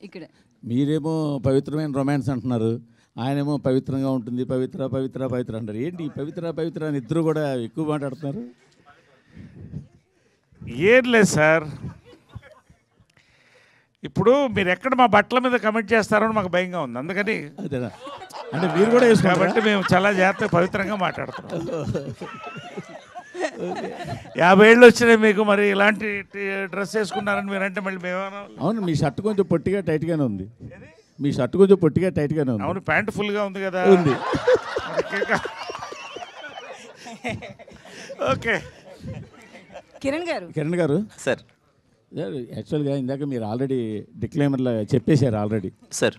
ఇక్కడ మీరేమో పవిత్రమైన రొమాన్స్ అంటున్నారు, ఆయనేమో పవిత్రంగా ఉంటుంది, పవిత్ర పవిత్ర పవిత్ర అంటారు. ఏంటి పవిత్ర పవిత్ర అని ఇద్దరు కూడా ఎక్కువ మాట్లాడుతున్నారు? ఏం లేదు సార్, ఇప్పుడు మీరు ఎక్కడ మా బట్టల మీద కమెంట్ చేస్తారో అని మాకు భయంగా ఉంది. అందుకని అదేనా అంటే మీరు కూడా వేసుకోవాలి కాబట్టి మేము చాలా జాగ్రత్తగా పవిత్రంగా మాట్లాడుతున్నాం. 50 ఏళ్ళు వచ్చినాయి మీకు, మరి ఇలాంటి డ్రెస్ వేసుకున్నారని మీరంటే మళ్ళీ మేమేమన్నా? అవును, మీ షర్ట్ కొంచెం పొట్టిగా టైట్గానే ఉంది. మీ షర్ట్ కొంచెం పొట్టిగా టైట్గానే ఉంది. అవును, ప్యాంట్ ఫుల్గా ఉంది కదా. ఉంది. ఓకే కిరణ్ గారు సార్ యాక్చువల్గా ఇందాక మీరు ఆల్రెడీ డిక్లైమర్లో చెప్పేశారు ఆల్రెడీ, సార్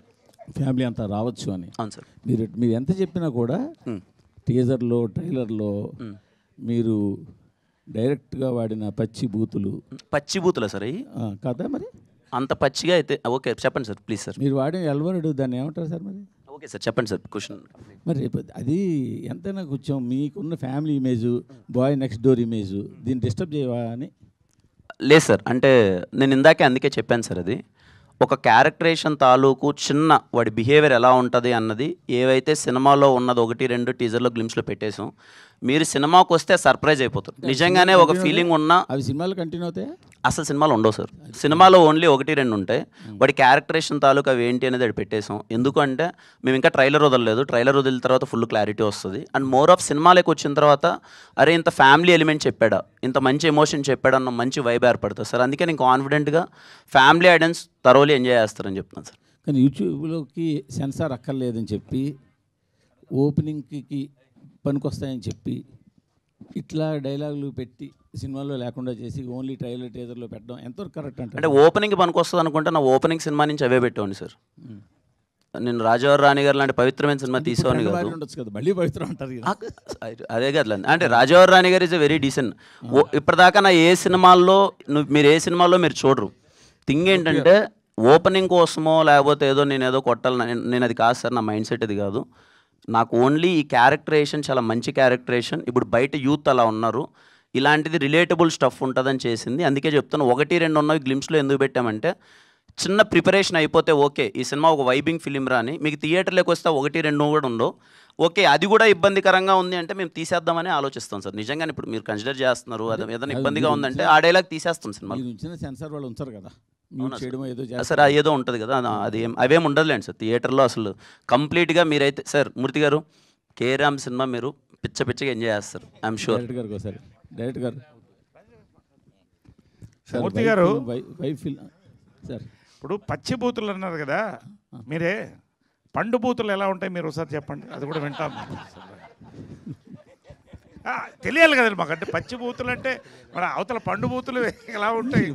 ఫ్యామిలీ అంతా రావచ్చు అని. అవును సార్. మీరు ఎంత చెప్పినా కూడా టీజర్లో ట్రైలర్లో మీరు డైరెక్ట్గా వాడిన పచ్చి బూతులు సార్ అవి కదా, మరి అంత పచ్చిగా అయితే ఓకే చెప్పండి సార్ ప్లీజ్ సార్. మీరు వాడిన ఎల్వరుడు దాన్ని ఏమంటారు సార్? మరి ఓకే సార్ చెప్పండి సార్ క్వశ్చన్. మరి అది ఎంతైనా కొంచెం మీకున్న family image, boy next door image దీన్ని డిస్టర్బ్ చేయవా అని? లేదు సార్, అంటే నేను ఇందాకే అందుకే చెప్పాను సార్, అది ఒక క్యారెక్టరేషన్ తాలూకు చిన్న వాడి బిహేవియర్ ఎలా ఉంటుంది అన్నది ఏవైతే సినిమాలో ఉన్నది 1-2 టీజర్లో గ్లిమ్స్లో పెట్టేసాం. మీరు సినిమాకి వస్తే సర్ప్రైజ్ అయిపోతారు. నిజంగానే ఒక ఫీలింగ్ ఉన్నా అవి సినిమాలు కంటిన్యూ అవుతాయి. అసలు సినిమాలు ఉండవు సార్, సినిమాలో ఓన్లీ 1-2 ఉంటాయి. వాడి క్యారెక్టరేషన్ తాలూకు అవి ఏంటి అనేది అది పెట్టేసాం. ఎందుకంటే మేము ఇంకా ట్రైలర్ వదలలేదు, ట్రైలర్ వదిలిన తర్వాత ఫుల్ క్లారిటీ వస్తుంది. అండ్ మోర్ ఆఫ్ సినిమాలోకి వచ్చిన తర్వాత అరే ఇంత ఫ్యామిలీ ఎలిమెంట్ చెప్పాడా, ఇంత మంచి ఎమోషన్ చెప్పాడా అన్న మంచి వైబ్ ఏర్పడుతుంది సార్. అందుకే నేను కాన్ఫిడెంట్గా ఫ్యామిలీ ఆడియన్స్ థరోలీ ఎంజాయ్ చేస్తారని చెప్తున్నాను సార్. కానీ యూట్యూబ్లోకి సెన్సార్ అక్కర్లేదని చెప్పి, ఓపెనింగ్కి పనికొస్తాయని చెప్పి ఇట్లా డైలాగులు పెట్టి సినిమాలో లేకుండా చేసి ఓన్లీ ట్రైలర్ టీజర్లో పెట్టడం ఎంతవరకు కరెక్ట్ అంటే ఓపెనింగ్ పనికి వస్తుంది అనుకుంటే నా ఓపెనింగ్ సినిమా నుంచి అవే పెట్టేవాడిని సార్. నేను రాజావారి రాణి గారు లాంటి పవిత్రమైన సినిమా తీసేవాడిని కాదు. ఉండొచ్చు కదా, మళ్ళీ పవిత్రం అంటారు. అదే కదా, అంటే రాజావారి రాణి గారు ఇస్ ఎ వెరీ డీసెంట్. ఇప్పటిదాకా నా ఏ సినిమాల్లో మీరు ఏ సినిమాల్లో మీరు చూడరు. థింగ్ ఏంటంటే ఓపెనింగ్ కోసమో లేకపోతే ఏదో నేను ఏదో కొట్టాలి, నేను అది కాదు సార్, నా మైండ్ సెట్ అది కాదు. నాకు ఓన్లీ ఈ క్యారెక్టరేషన్ చాలా మంచి క్యారెక్టరేషన్. ఇప్పుడు బయట యూత్ అలా ఉన్నారు, ఇలాంటిది రిలేటబుల్ స్టఫ్ ఉంటుందని చేసింది. అందుకే చెప్తాను 1-2 ఉన్నవి గ్లిమ్స్లో ఎందుకు పెట్టామంటే చిన్న ప్రిపరేషన్ అయిపోతే ఓకే ఈ సినిమా ఒక వైబింగ్ ఫిలిం రాని, మీకు థియేటర్లోకి వస్తే 1-2 కూడా ఉండవు. ఓకే అది కూడా ఇబ్బందికరంగా ఉంది అంటే మేము తీసేద్దామని ఆలోచిస్తాం సార్. నిజంగానే ఇప్పుడు మీరు కన్సిడర్ చేస్తున్నారు, అది ఏదైనా ఇబ్బందిగా ఉందంటే ఆ డైలాగ్ తీసేస్తాం సినిమా. సెన్సార్ వాళ్ళు ఉంచారు కదా సార్, ఏదో ఉంటుంది కదా, అది అవేం ఉండదులేండి సార్ థియేటర్లో. అసలు కంప్లీట్గా మీరైతే సార్ మూర్తి గారు కేరామ్ సినిమా మీరు పిచ్చగా ఎంజాయ్ చేస్తారు ఐఎమ్ షూర్. డైరెక్ట్ గారు మూర్తి గారు సార్ ఇప్పుడు పచ్చి బూతులు అన్నారు కదా, మీరే పండు బూతులు ఎలా ఉంటాయి మీరు ఒకసారి చెప్పండి, అది కూడా వింటాం. తెలియాలి కదండి మాకు, అంటే పచ్చి బూతులు అంటే మరి అవతల పండు బూతులు ఎలా ఉంటాయి?